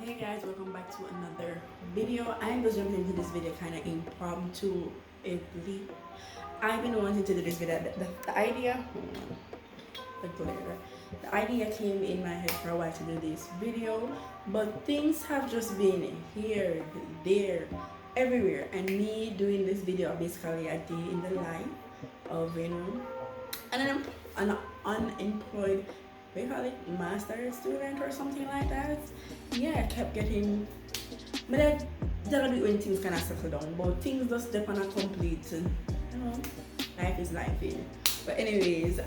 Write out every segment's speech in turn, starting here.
Hey guys, welcome back to another video. I'm just jumping into this video kind of impromptu. I've been wanting to do this video. The idea, the idea came in my head for a while to do this video, but things have just been here, there, everywhere, and me doing this video basically a day in the life of an unemployed, what do you call it, master student or something like that. Yeah, I kept getting, but I don't do it when things kind of settle down, but things just depend on complete, life is life. But anyways,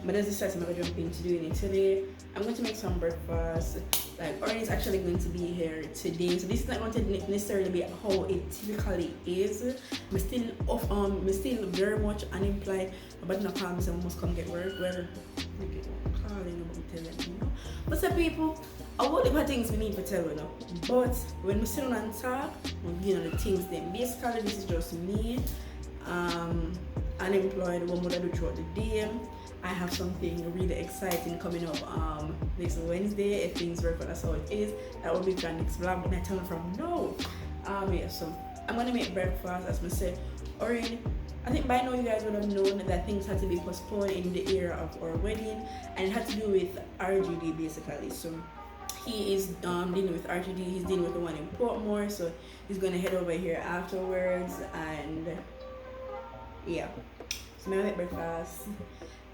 but as I said, I'm gonna jump into doing it today. I'm going to make some breakfast. Like, Orin is actually going to be here today, so this is not going to necessarily be how it typically is. I'm still very much unemployed, but no problem, so I must come get work. Well, calling about telling But some people, I won't look at things we need to tell But when we sit down and talk, the things then. Basically, this is just me. Unemployed, what would I do throughout the day. I have something really exciting coming up next Wednesday. If things work out, that's how it is. That will be the next vlog, but I tell them from no. So I'm gonna make breakfast, as I said. Already, I think by now you guys would have known that things had to be postponed in the era of our wedding, and it had to do with RGD basically. So he is dealing with RGD. He's dealing with the one in Portmore, so he's gonna head over here afterwards, and yeah. So now I make breakfast.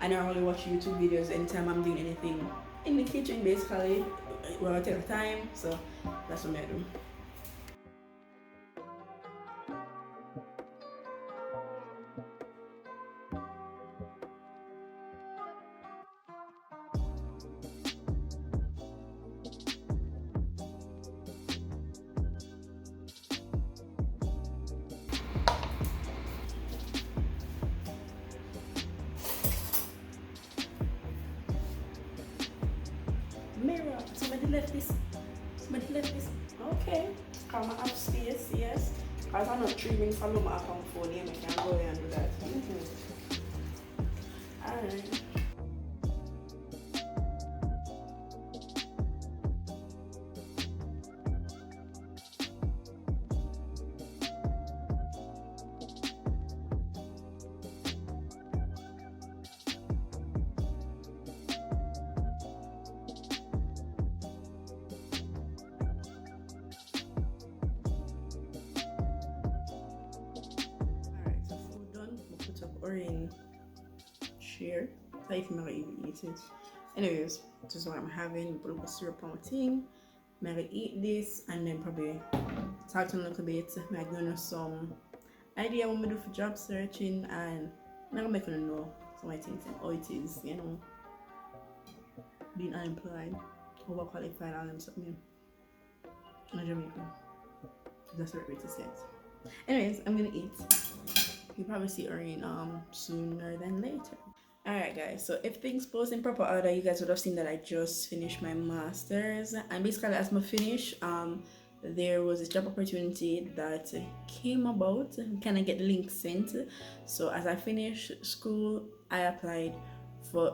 I normally watch YouTube videos anytime I'm doing anything in the kitchen, basically, where I take time. So that's what I do. Mirror, somebody left this. Okay, come upstairs, yes. Because I'm not 3 minutes from my phone here, I can go there and do that. Alright. Or in share, so if I'm even eat it. Anyways, this is what I'm having. Put up a syrup on my thing. I'm gonna eat this and then probably talk to a little bit. I'm gonna know some idea what I'm gonna do for job searching, and I'm gonna make them know some of my things and how it is, being unemployed, overqualified, all them something in Jamaica. That's the right way to say it. Anyways, I'm gonna eat. You'll probably see Orin sooner than later. Alright guys, so if things post in proper order, you guys would have seen that I just finished my masters, and basically as I finish, there was a job opportunity that came about. Can I get the link sent? So as I finished school, I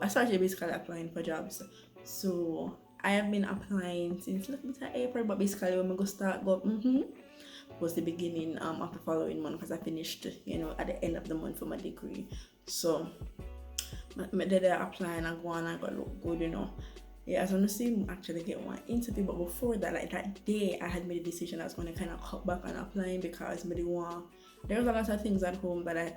started basically applying for jobs. So I have been applying since a little bit of April, but basically when I go start was the beginning of the following month, because I finished at the end of the month for my degree. So I did apply and I go on and I got look good. Yeah, as I want to see actually get one interview, but before that, like that day, I had made a decision I was going to kind of cut back on applying, because there was a lot of things at home that I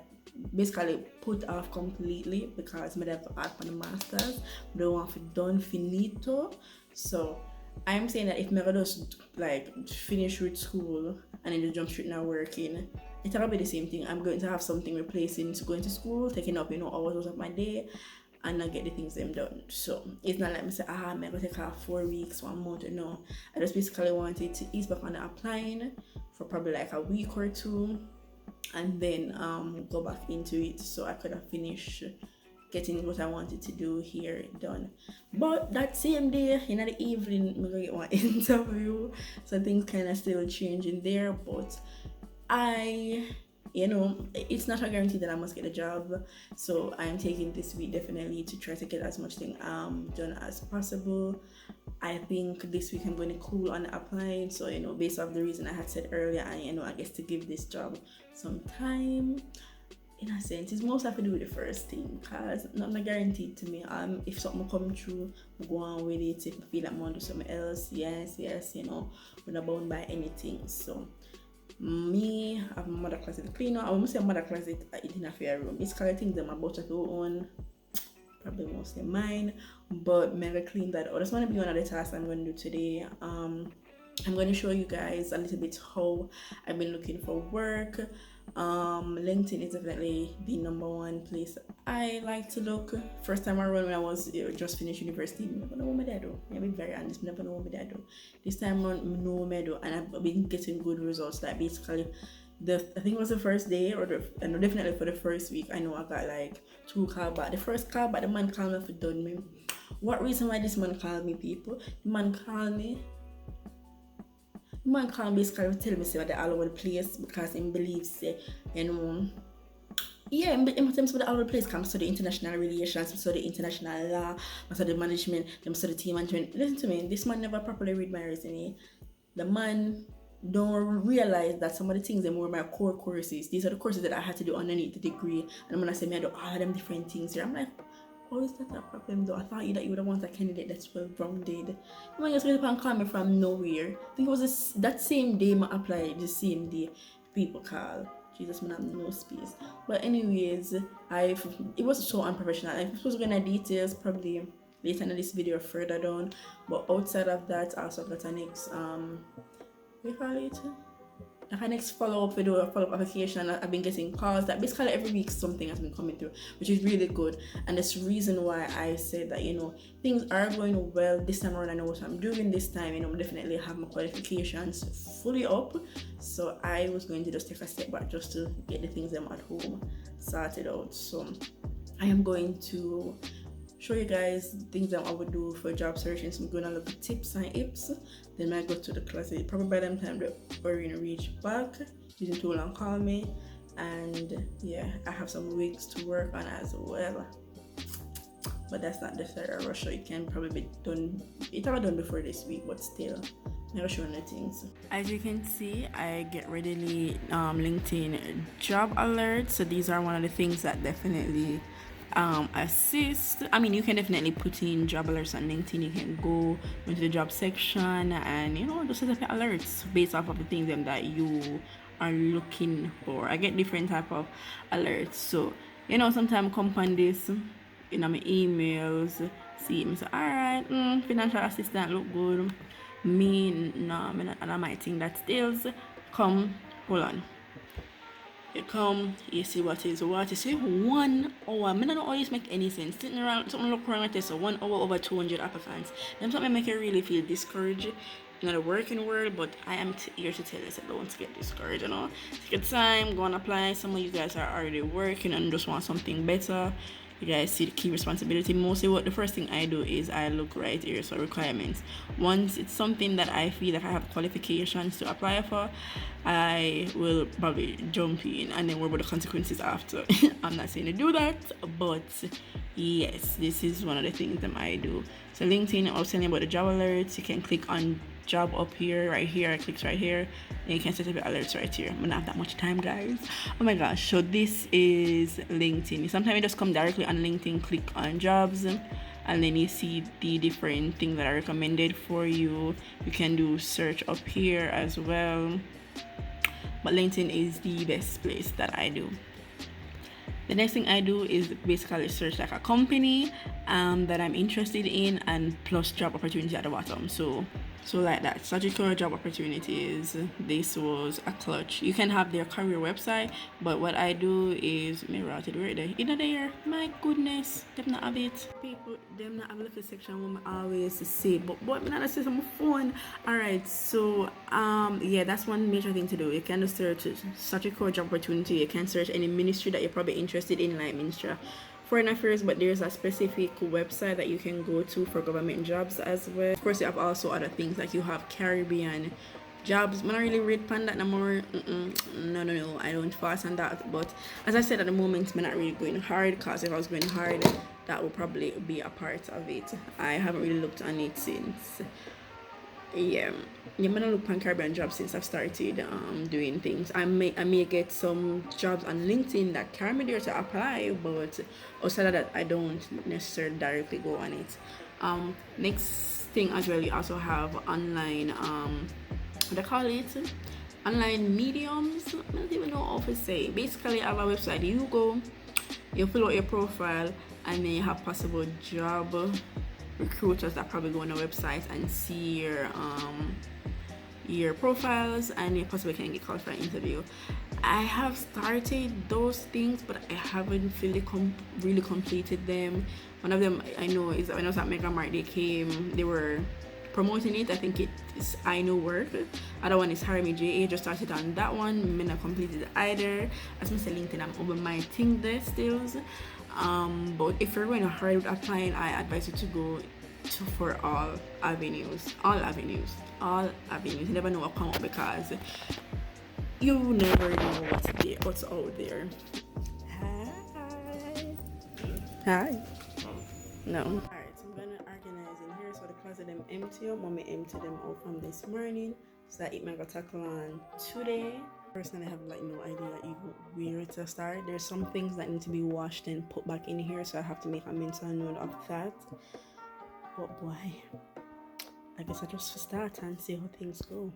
basically put off completely, because I have art for the masters, but I want to done finito. So I'm saying that if I just like finish with school and then just jump straight now working, it'll be the same thing. I'm going to have something replacing going to school, taking up hours of my day, and not get the things them done. So it's not like me say I'm gonna take off 4 weeks, 1 month. No, I just basically wanted to ease back on the applying for probably like a week or two, and then go back into it, so I could have finished getting what I wanted to do here done. But that same day in the evening, I'm gonna get one interview, so things kind of still changing there. But I you know, it's not a guarantee that I must get a job. So I'm taking this week definitely to try to get as much thing done as possible. I think this week I'm going to cool on applying. So, you know, based off the reason I had said earlier, and, you know, I guess to give this job some time. In a sense, it's most have to do with the first thing, because not guaranteed to me. If something come through, I go on with it. If I feel like I want to do something else, yes, you know, we're not bound by anything. So me, I have my mother closet cleaner. I won't say mother closet in a fair room. It's kind of things that my about to go on, probably mostly mine, but I'm gonna clean that out. That's gonna be one of the tasks I'm gonna do today. I'm going to show you guys a little bit how I've been looking for work. LinkedIn is definitely the number one place I like to look. First time around when I was just finished university, I never know what I do. I'll be very honest, I never know what I do. This time around, I know what I do, and I've been getting good results. Like basically, I think it was the first day, or definitely for the first week, I know I got like 2 calls back. The first call back, the man called me for done me. What reason why this man called me, people? The man called me basically tell me say that they're all over the place because he believes you know, yeah, in terms of the all over the place, come study international relations, study international law, study management, them study team management. Listen to me, this man never properly read my resume. The man don't realize that some of the things that were my core courses. These are the courses that I had to do underneath the degree, and when I say me I do all of them different things here, I'm like, how is that a problem though? I thought that you would have wanted a candidate that's well rounded. The man just get up and call me from nowhere. I think it was that same day I applied, the same day people call. Jesus, man, I have no space. But anyways, it was so unprofessional. I'm supposed to go into details probably later in this video further down. But outside of that, I also got an next what do you call it? Like next follow-up video or follow-up application. I've been getting calls that basically every week something has been coming through, which is really good. And that's the reason why I said that, you know, things are going well this time around. I know what I'm doing this time, you know, definitely have my qualifications fully up. So I was going to just take a step back just to get the things I'm at home sorted out. So I am going to show you guys things that I would do for job searching. So I'm going to look at tips and tips. Then I go to the closet. Probably by the time the Orina reach back, she didn't too long call me. And yeah, I have some wigs to work on as well. But that's not necessarily a rush, so it can probably be done. It's already done before this week, but still, never showing the things. As you can see, I get readily LinkedIn job alerts. So these are one of the things that definitely assist. I mean, you can definitely put in job alerts on LinkedIn. You can go into the job section and, you know, just set up alerts based off of the things that you are looking for. I get different type of alerts. So, you know, sometimes come on this, you know, my emails, see me say, alright, financial assistant look good. Me, no, and I might think that still come, hold on. You come, you see what is what. You see 1 hour. I don't always make any sense. Sitting around, something look wrong with this. So 1 hour over 200 applicants. Then something make you really feel discouraged. In the working world, but I am here to tell you that don't get discouraged, you know. Take your time, go and apply. Some of you guys are already working and just want something better. You guys see the key responsibility. Mostly what the first thing I do is I look right here, so requirements. Once it's something that I feel like I have qualifications to apply for, I will probably jump in and then worry about the consequences after. I'm not saying to do that, but yes, this is one of the things that I do. So LinkedIn, I was telling you about the job alerts. You can click on job up here, right here. I click right here and you can set up your alerts right here. I'm gonna have that much time, guys. Oh my gosh. So this is LinkedIn. Sometimes you just come directly on LinkedIn, click on jobs, and then you see the different things that are recommended for you. You can do search up here as well, but LinkedIn is the best place that I do. The next thing I do is basically search like a company that I'm interested in, and plus job opportunity at the bottom. So like that, statutory job opportunities. This was a clutch. You can have their career website, but what I do is me write it right there. In there, my goodness, them not have it. People, them not have a little section where I always say, but me not say on my phone. Alright, so yeah, that's one major thing to do. You can just search statutory job opportunity. You can search any ministry that you're probably interested in, like Ministry of Foreign Affairs, but there's a specific website that you can go to for government jobs as well. Of course, you have also other things like you have Caribbean jobs. I'm not really read pan that no more. No, I don't fast on that. But as I said at the moment, I'm not really going hard, because if I was going hard, that would probably be a part of it. I haven't really looked on it since. Yeah, I'm gonna look on Caribbean jobs since I've started doing things. I may get some jobs on LinkedIn that carry me there to apply, but outside of that, I don't necessarily directly go on it. Next thing as well, you also have online what they call it, online mediums. I don't even know how to say. Basically, I have a website. You go, you fill out your profile, and then you have possible job recruiters that probably go on a website and see your profiles, and you possibly can get called for an interview. I have started those things, but I haven't really completed them. One of them I know is when I was at Mega Mart, they were promoting it. I think it's I Know Work. Other one is Hire Me JA. Just started on that one. I'm not completed either. As Mr. LinkedIn, I'm over my thing there still. But if you're going to hurry with applying, I advise you to go for all avenues. You never know what come up, because you never know what's out there. Hi. No. Alright, so I'm gonna organize in here so the closet them empty up. Mommy empty them out from this morning, so that it might go tackle on today. Personally, I have like no idea even where to start. There's some things that need to be washed and put back in here, so I have to make a mental note of that. But boy, I guess I just start and see how things go.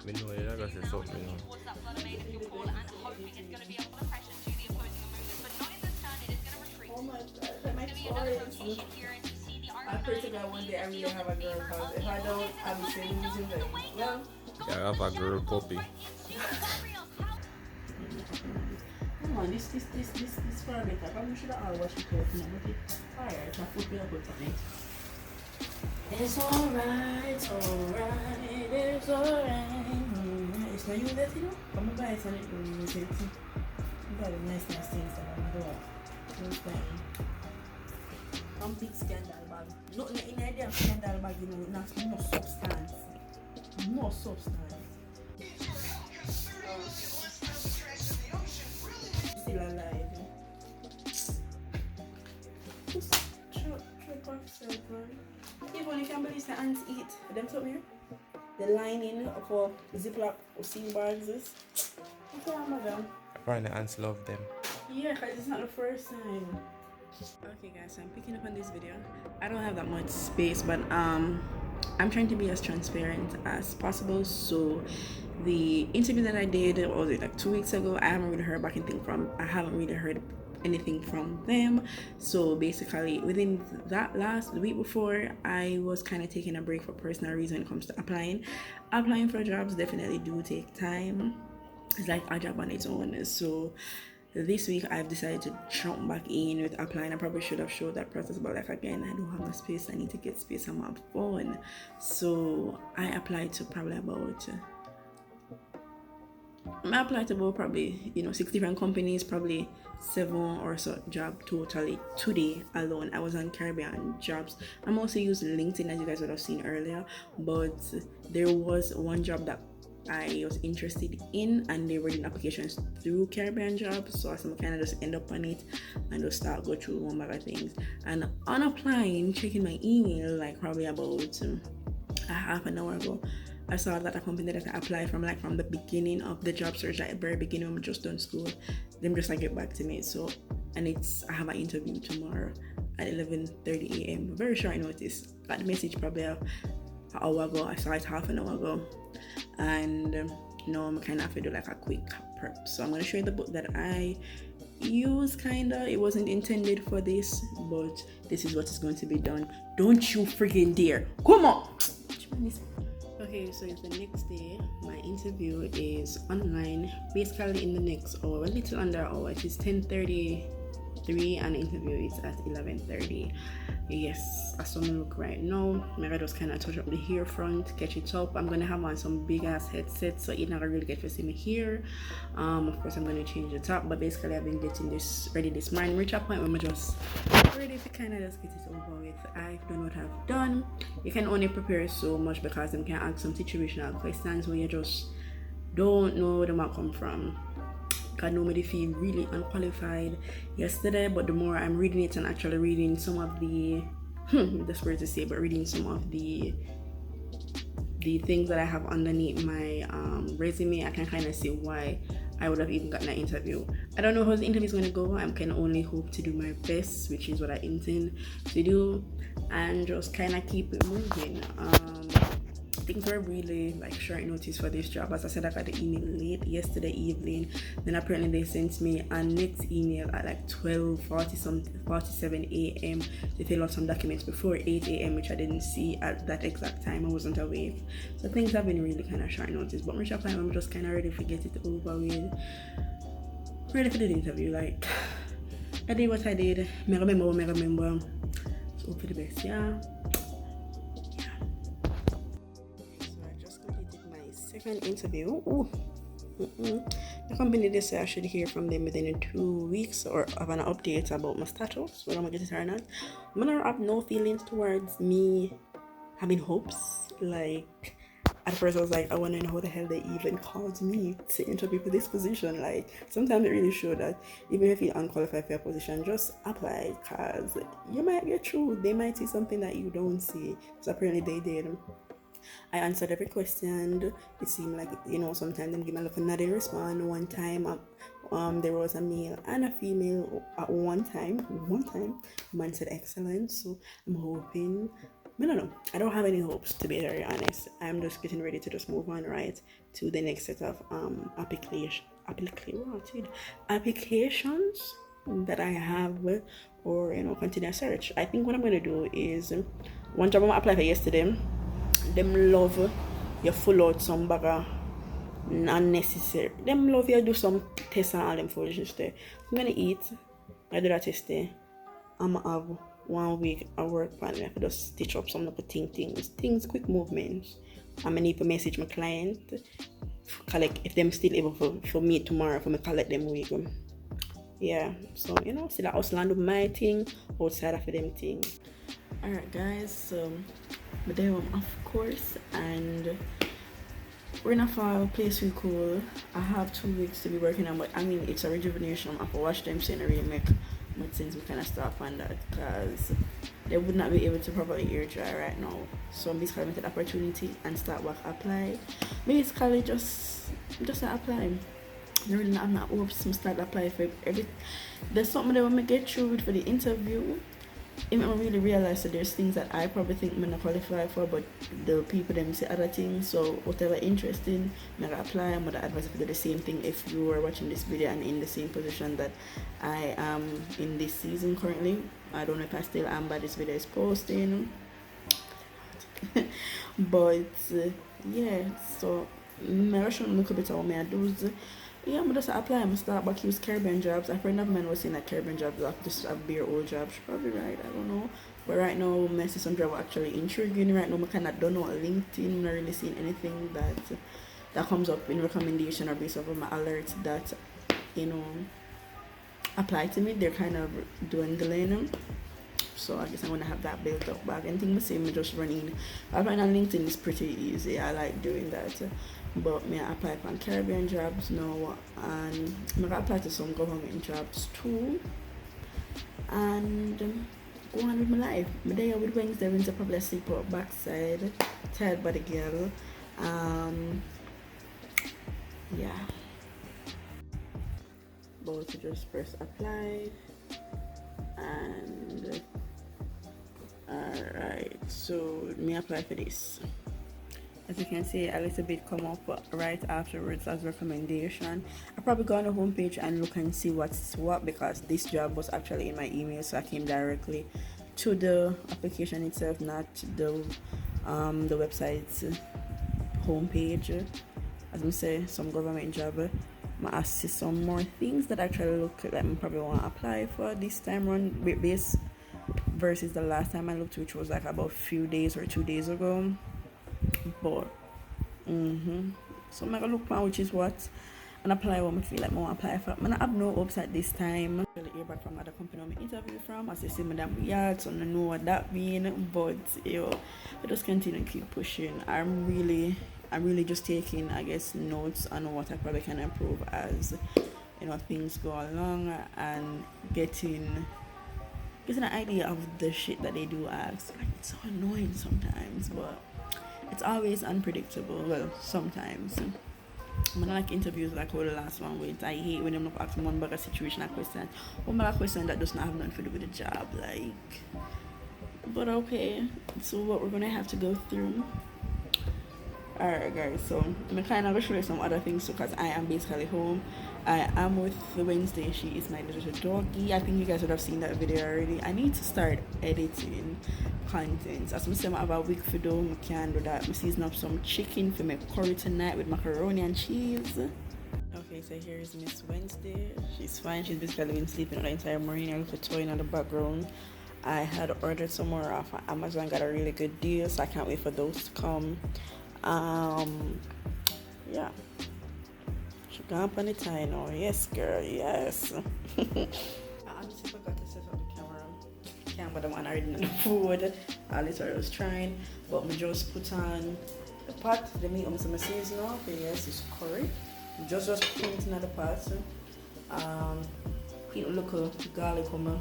We know you're gonna say something, you know. Oh my god, my toys. I pray to God one day I really have a girl, because if I don't, I'll be saying losing them. Well, Yeah, I have a girl puppy. come on, this for a bit. I probably should have all washed it out now, but it's alright. My foot will put on it. It's alright, it's alright. It's not you that, you know? Come on, buy it and it use it. You got the nice things that I'm doing. Those things. Some big scandal bag. Nothing in idea of scandal bag, you know, no substance. No substance. Still alive. Just trip off self, man. Even you can believe the ants eat. Them something here? The lining for Ziploc or seal bags. Okay, madam. Apparently ants love them. Yeah, because it's not the first time. Okay guys, so I'm picking up on this video. I don't have that much space, but I'm trying to be as transparent as possible. So the interview that I did, was it like 2 weeks ago, I haven't really heard anything from them. So basically within the week before, I was kind of taking a break for personal reasons when it comes to applying for jobs. Definitely do take time. It's like a job on its own. So this week I've decided to jump back in with applying. I probably should have showed that process, but like again, I don't have the space. I need to get space on my phone. So I applied to probably 6 different companies, probably 7 or so job totally today alone. I was on Caribbean jobs. I'm also using LinkedIn, as you guys would have seen earlier, but there was one job that I was interested in, and they were doing applications through Caribbean jobs, so I kind of just end up on it and just go through one bag of things. And on applying, checking my email, like probably about a half an hour ago, I saw that a company that I applied from the beginning of the job search, like very beginning when I'm just done school, them just get back to me. So, and I have an interview tomorrow at 11:30 a.m. Very short notice. Got the message probably an hour ago. I saw it half an hour ago, and now I'm kind of have to do like a quick prep. So I'm gonna show you the book that I use. It wasn't intended for this, but this is what is going to be done. Don't you freaking dare! Come on. Okay, so it's the next day. My interview is online, basically in the next hour, a little under an hour. It is 10:30 3 and the interview is at 11:30. Yes, as I'm look right now, maybe I just kind of touch up the hair front, catch it up. I'm gonna have on some big ass headset, so you're not gonna really get to see me here. Of course, I'm gonna change the top, but basically, I've been getting this ready this morning. Reach a point where I'm just ready to kind of just get it over with. I've done what I've done. You can only prepare so much because them can ask some situational questions where you just don't know where they might come from. I normally feel really unqualified yesterday, but the more I'm reading it and actually reading some of the that's weird to say, but reading some of the things that I have underneath my resume, I can kind of see why I would have even gotten an interview. I don't know how the interview is going to go. I can only hope to do my best, which is what I intend to do, and just kind of keep it moving. Things were really like short notice for this job. As I said, I got the email late yesterday evening. Then apparently they sent me a next email at like 47 a.m. to fill out some documents before 8 a.m. which I didn't see at that exact time. I wasn't awake. So things have been really kind of short notice. But much of the time I'm just kind of ready to get it over with. Ready for the interview. Like I did what I did. I remember. So hope for the best, yeah. Second interview. The company, they say I should hear from them within 2 weeks or have an update about my status, whether I'm gonna get it or not. I'm gonna have no feelings towards me having hopes. Like at first I was like, I want to know how the hell they even called me to interview for this position. Like sometimes it really shows that even if you're unqualified for a position, just apply, because you might get through. They might see something that you don't see. So apparently they did. I answered every question. It seemed like, sometimes them give me like another response. One time, there was a male and a female at one time. Man said excellent. So I'm hoping. I don't know. I don't have any hopes, to be very honest. I'm just getting ready to just move on right to the next set of applications that I have, or continue search. I think what I'm gonna do is one job I'm gonna apply for yesterday. Them love you full out some bagger unnecessary. Them love you do some tests and all them foolishness there. I'm gonna eat. I do that test there. I'm gonna have 1 week I work plan. I have to just stitch up some little things, quick movements. I'm gonna need to message my client, collect if them still able for me tomorrow for me collect them week. Yeah, so see that hustle and do my thing outside of them thing. Alright guys, so but then of course, and we're in a fall place we cool. I have 2 weeks to be working on, but I mean it's a rejuvenation. I have to watch them saying really make much sense. We kind of stop on that because they would not be able to properly air dry right now. So I'm basically making the opportunity and start work apply. Basically just apply. I'm not hopes to start apply for every. There's something that when I get through with for the interview, I really realize that there's things that I probably think I'm not qualified for, but the people them say other things. So whatever interesting, I'm gonna apply. I'm gonna advise if you do the same thing if you are watching this video and in the same position that I am in this season currently. I don't know if I still am, but this video is posting. But yeah, so I should look a bit how I do. Yeah, I'm just apply. I'm start back use Caribbean jobs. A friend of mine was saying that Caribbean jobs are just a bare old jobs. She's probably right. I don't know. But right now, I see some job actually intriguing. Right now, I kind of don't know LinkedIn. I'm not really seeing anything that comes up in recommendation or based off of my alerts that apply to me. They're kind of dwindling. So I guess I'm gonna have that built up back. Anything the same, just running. Applying on LinkedIn is pretty easy. I like doing that. But I apply for Caribbean jobs now, and I apply to some government jobs too, and go on with my life. My day with Wednesday probably sleep out backside, tired by the girl. Yeah. But to just press apply, and alright, so me apply for this. As you can see, a little bit come up right afterwards as recommendation. I probably go on the homepage and look and see what's what, because this job was actually in my email, so I came directly to the application itself, not the website's homepage. As I say, some government job I see some more things that actually look like I probably want to apply for this time around with this versus the last time I looked, which was like about a few days or 2 days ago. But so I'm gonna look for which is what and apply what I feel like I want to apply for. I have no hopes at this time. I really hear back from other company I'm interview from. As you see, madam, yeah, so I don't know what that means, but I just continue to keep pushing. I'm really just taking, I guess, notes on what I probably can improve as things go along and getting an idea of the shit that they do ask. Like, it's so annoying sometimes, but it's always unpredictable. Well, sometimes. When I like interviews like the last one with, I hate when I'm not asking one bag of situation question. One bag of question that does not have nothing to do with the job, like. But okay, so what we're gonna have to go through. Alright guys, so I'm kind of show you some other things because I am basically home. I am with Wednesday. She is my little doggy. I think you guys would have seen that video already. I need to start editing content. As I said, I have a week for do. I can do that. I'm seasoning up some chicken for my curry tonight with macaroni and cheese. Okay, so here's Miss Wednesday. She's fine. She's basically been sleeping the entire morning. I look at toy in the background. I had ordered some more off Amazon. Got a really good deal, so I can't wait for those to come. Yeah. She gone up on the tie now. Yes, girl. Yes. I honestly forgot to set up the camera. But I'm already on the food. I literally was trying, but I just put on the pot. The meat I'm some seasoning. Okay, yes, it's curry. Just put it in the pot. Look garlic come.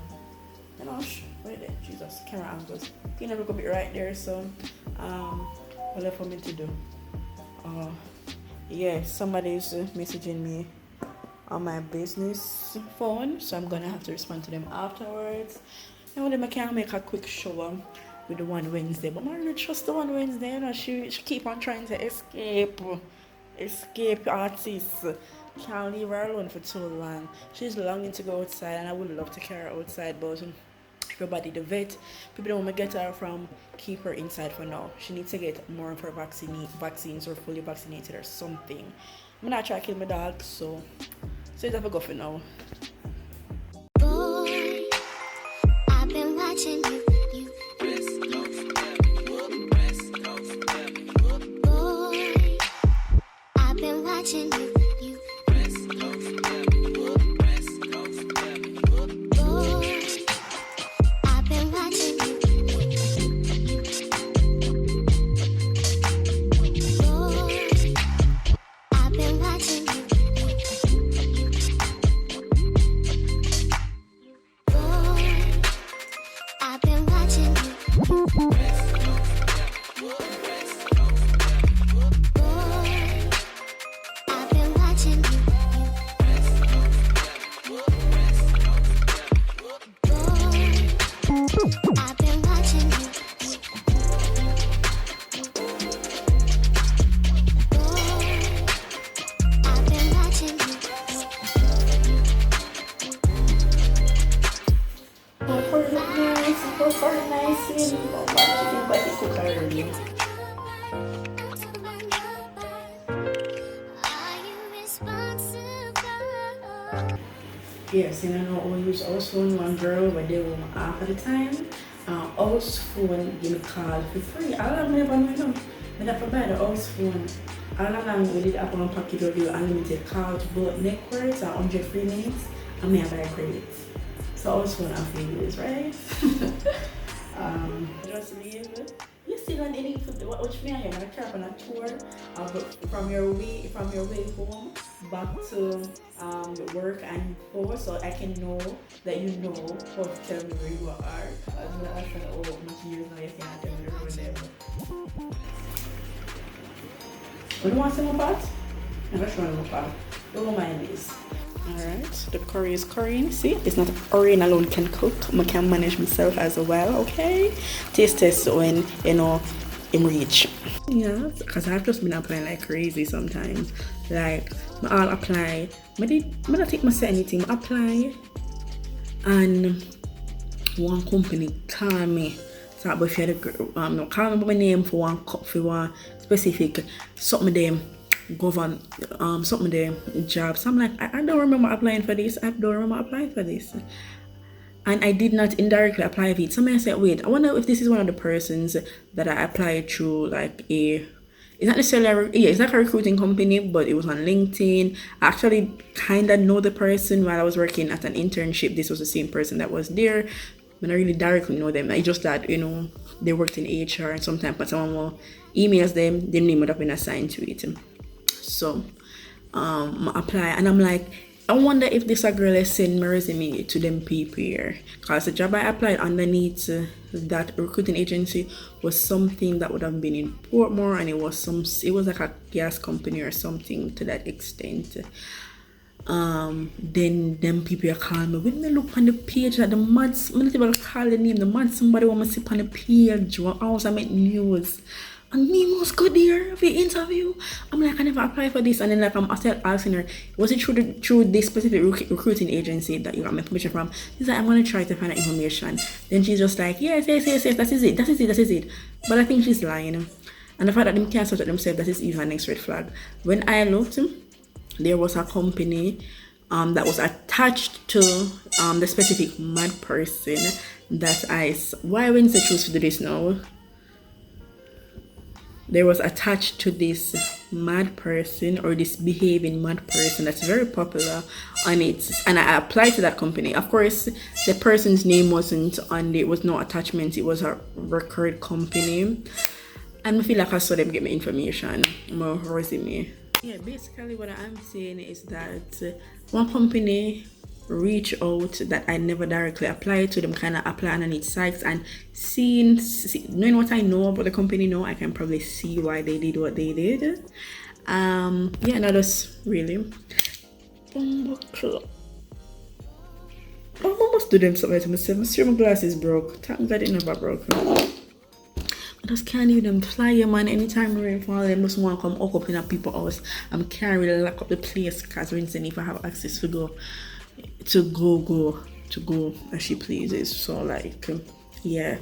Right there. Jesus, camera angles. Clean up a bit right there. So, what left for me to do? Yeah, somebody's messaging me on my business phone, so I'm gonna have to respond to them afterwards. And then I can make a quick shower with the one Wednesday, but I don't really trust the one Wednesday. She keep on trying to escape artists. Can't leave her alone for too long. She's longing to go outside, and I would love to carry her outside, but everybody, the vet, people don't want to get her from, keep her inside for now. She needs to get more of her vaccines or fully vaccinated or something. I'm not trying to kill my dog, so it's have a go for now. Boy, I've been watching you. Boy, I've been watching you. Yes, and I know I use house phone. One girl but they were half of the time. House phone give me call for free. All of me never know. I have to buy the house phone. All along we did have one package of the unlimited calls, but networks are 100 free minutes and me I buy credits. So house phone I feel use, right? Just leave. You still don't need to do what me I have. I carry on a tour from your way home back to work and home, so I can know that you know how to tell me where you are. I'm not trying to much years now you can't tell me the road there. You don't want some more pot? I'm not sure more pot. Don't mind this. Alright, the curry is currying. See, it's not curry alone can cook. I can manage myself as well, okay? Taste test when, in reach. Yeah, because I've just been applying like crazy sometimes. Like, I'll apply. I don't think I say anything. I apply and one company call me. So, if you call me by my name for one specific something them. govern something there jobs. So I'm like, I don't remember applying for this. And I did not indirectly apply for it. So I said, wait, I wonder if this is one of the persons that I applied through like it's not necessarily it's like a recruiting company, but it was on LinkedIn. I actually kind of know the person while I was working at an internship. This was the same person that was there. I don't really directly know them. I just that, they worked in HR, and sometimes when someone will emails them, their name would have been assigned to it. So I apply, and I'm like, I wonder if this a girl has sent my resume to them people here. Because the job I applied underneath that recruiting agency was something that would have been in Portmore, and it was like a gas company or something to that extent. Then them people are calling me. When they look on the page, like the mad, I'm not able to call the name, the mad somebody want me to sit on the page. I was at news. And me was good there for the interview. I'm like, I never applied for this. And then like I'm still asking her, was it through this specific recruiting agency that you got my information from? She's like, I'm gonna try to find that information. Then she's just like, yes, that is it. But I think she's lying. And the fact that them can't search themselves, that is even a next red flag. When I looked, there was a company that was attached to the specific mad person that why wouldn't I choose to do this now? There was attached to this mad person or this behaving mad person that's very popular on it, and I applied to that company. Of course, the person's name wasn't on there, it was no attachment, it was a record company, and I feel like I saw them get my information, my resume. Yeah, basically what I'm saying is that one company reach out that I never directly applied to, them kind of apply on each sites, and knowing what I know about the company now, I can probably see why they did what they did. That's really I almost do them something to myself. I'm sure my glasses broke. Thank God it never broke. I just can't even fly, man. Anytime rain fall, them just want to come up in a people's house. I'm can't really lock up the place because if I have access to go as she pleases. So like if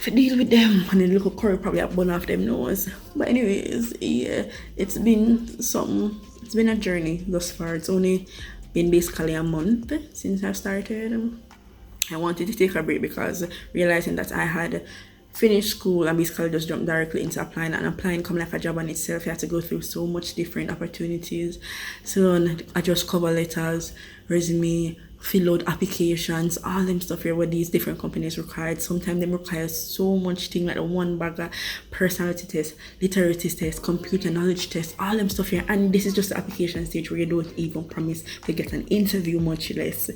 I deal with them, and then look curry probably up one off them nose. But anyways, it's been a journey thus far. It's only been basically a month since I started. I wanted to take a break because realizing that I had finished school and basically just jumped directly into applying, and applying come like a job on itself. You have to go through so much different opportunities. So I just cover letters, resume, fill out applications, all them stuff here what these different companies required. Sometimes them require so much thing like the one bagger personality test, literacy test, computer knowledge test, all them stuff here. And this is just the application stage where you don't even promise to get an interview, much less.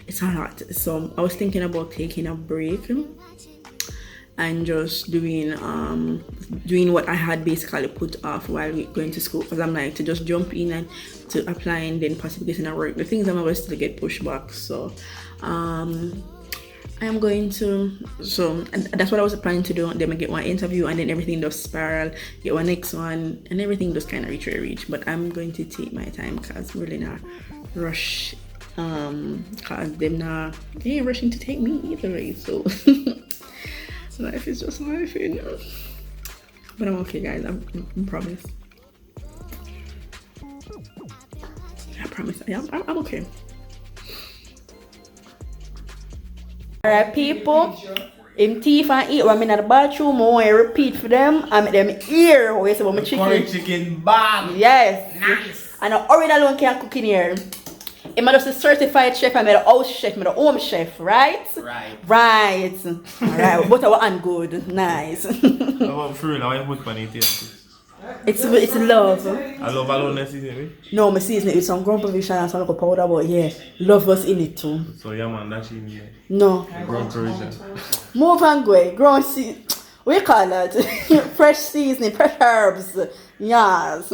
It's a lot. So I was thinking about taking a break and just doing what I had basically put off while going to school, because I'm like to just jump in and to apply and then possibly getting a work. The things I'm always to get pushed back. So I am going to, and that's what I was planning to do. Then I get one interview and then everything does spiral, get one next one, and everything does kind of reach. But I'm going to take my time because I'm really not rush, because they ain't rushing to take me either way. So life is just life, But I'm okay, guys. I promise. I promise. I'm okay. Alright, people. Him teeth and eat when I'm in the bathroom. I repeat for them. I make them ear. How you say about my chicken? Curry chicken bam. Yes. Nice. And I already alone can cook in here. I'm just a certified chef. I'm a house chef. I'm a home chef, right? Right. Alright, but our hand good. Nice. For real, I put money in. It's love. I love alone season. No, my season with some ground provision and some like powder, but yeah, love was in it too. So yeah, man, that's in here. No. Ground provision. Move and go. Ground what you call that? Fresh seasoning, fresh herbs. Yes.